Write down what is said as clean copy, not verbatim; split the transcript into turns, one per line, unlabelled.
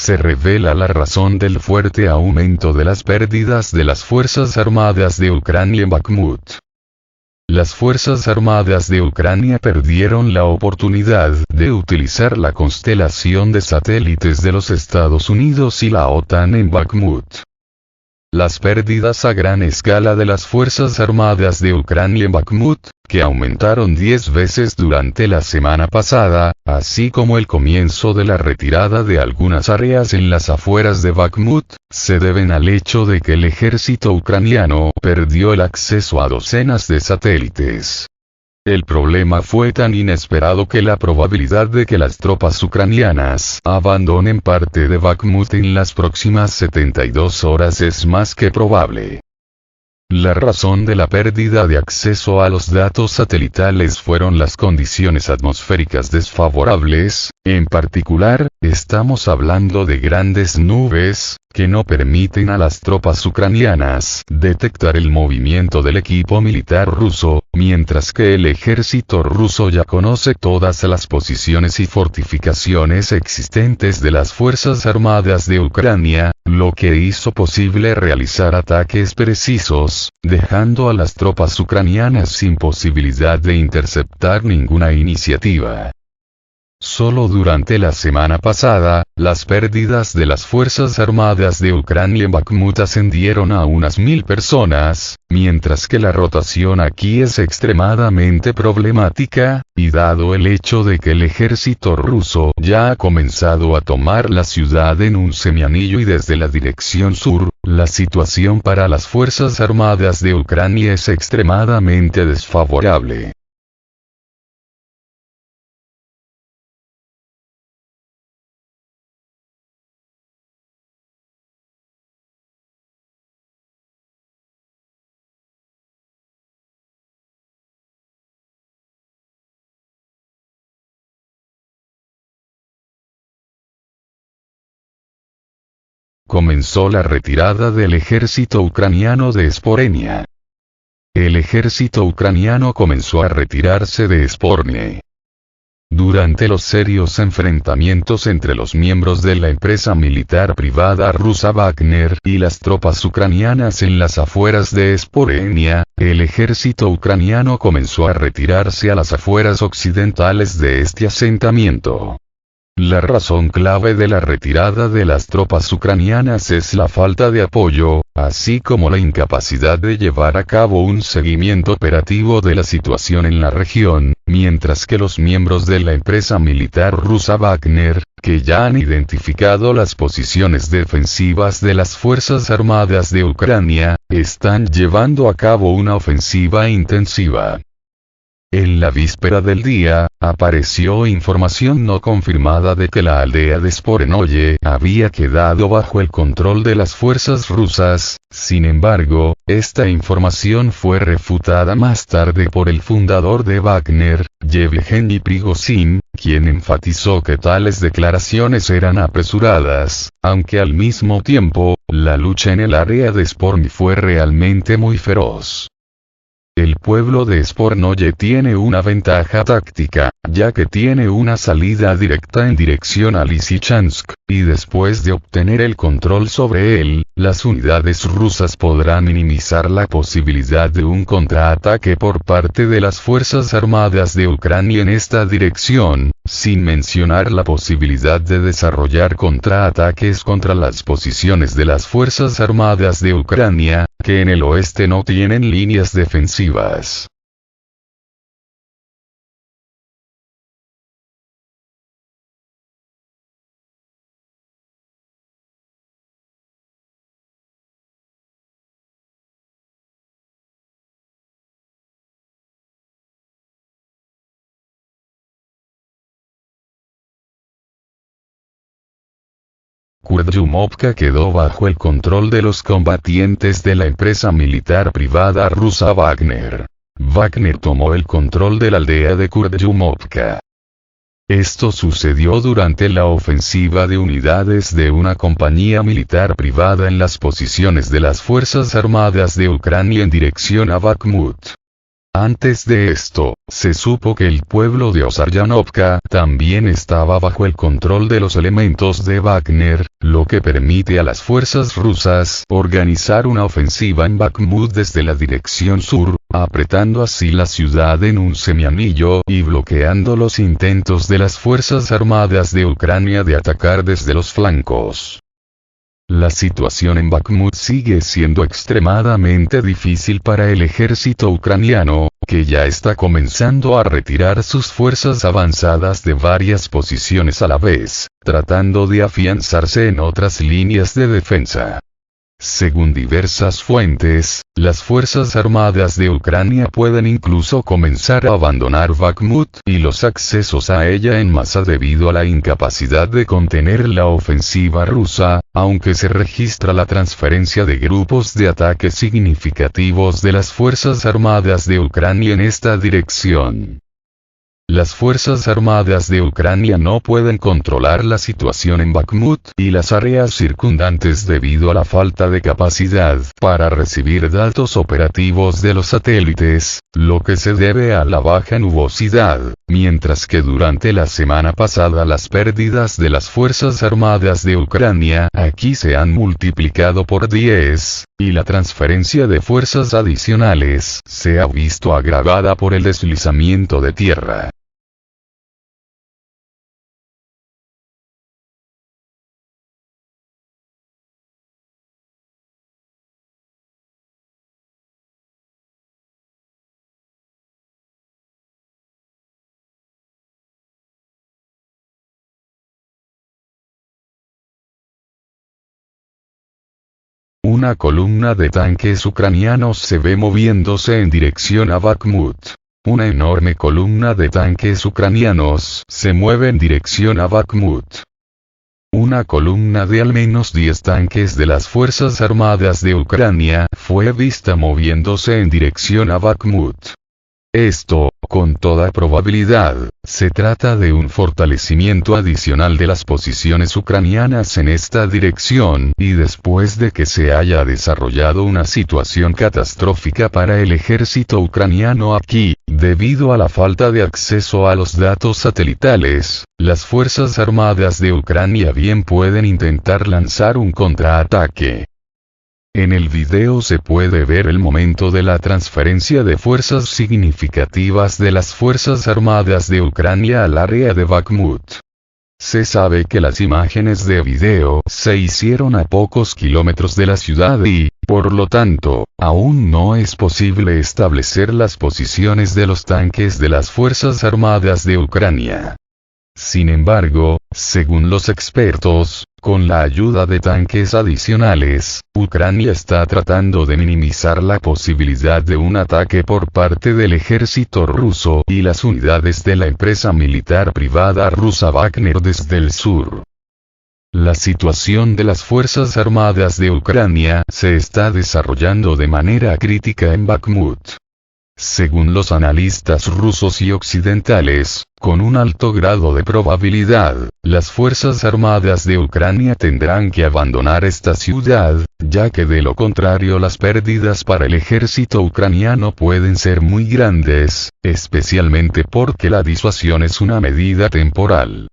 se revela la razón del fuerte aumento de las pérdidas de las Fuerzas Armadas de Ucrania en Bakhmut. Las Fuerzas Armadas de Ucrania perdieron la oportunidad de utilizar la constelación de satélites de los Estados Unidos y la OTAN en Bakhmut. Las pérdidas a gran escala de las Fuerzas Armadas de Ucrania en Bakhmut, que aumentaron 10 veces durante la semana pasada, así como el comienzo de la retirada de algunas áreas en las afueras de Bakhmut, se deben al hecho de que el ejército ucraniano perdió el acceso a docenas de satélites. El problema fue tan inesperado que la probabilidad de que las tropas ucranianas abandonen parte de Bakhmut en las próximas 72 horas es más que probable. La razón de la pérdida de acceso a los datos satelitales fueron las condiciones atmosféricas desfavorables, en particular, estamos hablando de grandes nubes, que no permiten a las tropas ucranianas detectar el movimiento del equipo militar ruso, mientras que el ejército ruso ya conoce todas las posiciones y fortificaciones existentes de las Fuerzas Armadas de Ucrania, lo que hizo posible realizar ataques precisos, dejando a las tropas ucranianas sin posibilidad de interceptar ninguna iniciativa. Solo durante la semana pasada, las pérdidas de las Fuerzas Armadas de Ucrania en Bakhmut ascendieron a unas 1000 personas, mientras que la rotación aquí es extremadamente problemática, y dado el hecho de que el ejército ruso ya ha comenzado a tomar la ciudad en un semianillo y desde la dirección sur, la situación para las Fuerzas Armadas de Ucrania es extremadamente desfavorable. Comenzó la retirada del ejército ucraniano de Sporenia. El ejército ucraniano comenzó a retirarse de Sporne. Durante los serios enfrentamientos entre los miembros de la empresa militar privada rusa Wagner y las tropas ucranianas en las afueras de Sporenia, el ejército ucraniano comenzó a retirarse a las afueras occidentales de este asentamiento. La razón clave de la retirada de las tropas ucranianas es la falta de apoyo, así como la incapacidad de llevar a cabo un seguimiento operativo de la situación en la región, mientras que los miembros de la empresa militar rusa Wagner, que ya han identificado las posiciones defensivas de las Fuerzas Armadas de Ucrania, están llevando a cabo una ofensiva intensiva. En la víspera del día, apareció información no confirmada de que la aldea de Sporenoye había quedado bajo el control de las fuerzas rusas. Sin embargo, esta información fue refutada más tarde por el fundador de Wagner, Yevgeny Prigozhin, quien enfatizó que tales declaraciones eran apresuradas, aunque al mismo tiempo, la lucha en el área de Sporny fue realmente muy feroz. El pueblo de Spornoye tiene una ventaja táctica, ya que tiene una salida directa en dirección a Lysychansk, y después de obtener el control sobre él, las unidades rusas podrán minimizar la posibilidad de un contraataque por parte de las Fuerzas Armadas de Ucrania en esta dirección, sin mencionar la posibilidad de desarrollar contraataques contra las posiciones de las Fuerzas Armadas de Ucrania, que en el oeste no tienen líneas defensivas. Kurdyumovka quedó bajo el control de los combatientes de la empresa militar privada rusa Wagner. Wagner tomó el control de la aldea de Kurdyumovka. Esto sucedió durante la ofensiva de unidades de una compañía militar privada en las posiciones de las Fuerzas Armadas de Ucrania en dirección a Bakhmut. Antes de esto, se supo que el pueblo de Osaryanovka también estaba bajo el control de los elementos de Wagner, lo que permite a las fuerzas rusas organizar una ofensiva en Bakhmut desde la dirección sur, apretando así la ciudad en un semianillo y bloqueando los intentos de las fuerzas armadas de Ucrania de atacar desde los flancos. La situación en Bakhmut sigue siendo extremadamente difícil para el ejército ucraniano, que ya está comenzando a retirar sus fuerzas avanzadas de varias posiciones a la vez, tratando de afianzarse en otras líneas de defensa. Según diversas fuentes, las fuerzas armadas de Ucrania pueden incluso comenzar a abandonar Bakhmut y los accesos a ella en masa debido a la incapacidad de contener la ofensiva rusa, aunque se registra la transferencia de grupos de ataque significativos de las fuerzas armadas de Ucrania en esta dirección. Las fuerzas armadas de Ucrania no pueden controlar la situación en Bakhmut y las áreas circundantes debido a la falta de capacidad para recibir datos operativos de los satélites, lo que se debe a la baja nubosidad, mientras que durante la semana pasada las pérdidas de las fuerzas armadas de Ucrania aquí se han multiplicado por 10, y la transferencia de fuerzas adicionales se ha visto agravada por el deslizamiento de tierra. Una columna de tanques ucranianos se ve moviéndose en dirección a Bakhmut. Una enorme columna de tanques ucranianos se mueve en dirección a Bakhmut. Una columna de al menos 10 tanques de las Fuerzas Armadas de Ucrania fue vista moviéndose en dirección a Bakhmut. Esto, con toda probabilidad, se trata de un fortalecimiento adicional de las posiciones ucranianas en esta dirección, y después de que se haya desarrollado una situación catastrófica para el ejército ucraniano aquí, debido a la falta de acceso a los datos satelitales, las Fuerzas Armadas de Ucrania bien pueden intentar lanzar un contraataque. En el video se puede ver el momento de la transferencia de fuerzas significativas de las Fuerzas Armadas de Ucrania al área de Bakhmut. Se sabe que las imágenes de video se hicieron a pocos kilómetros de la ciudad y, por lo tanto, aún no es posible establecer las posiciones de los tanques de las Fuerzas Armadas de Ucrania. Sin embargo, según los expertos, con la ayuda de tanques adicionales, Ucrania está tratando de minimizar la posibilidad de un ataque por parte del ejército ruso y las unidades de la empresa militar privada rusa Wagner desde el sur. La situación de las Fuerzas Armadas de Ucrania se está desarrollando de manera crítica en Bakhmut. Según los analistas rusos y occidentales, con un alto grado de probabilidad, las Fuerzas Armadas de Ucrania tendrán que abandonar esta ciudad, ya que de lo contrario las pérdidas para el ejército ucraniano pueden ser muy grandes, especialmente porque la disuasión es una medida temporal.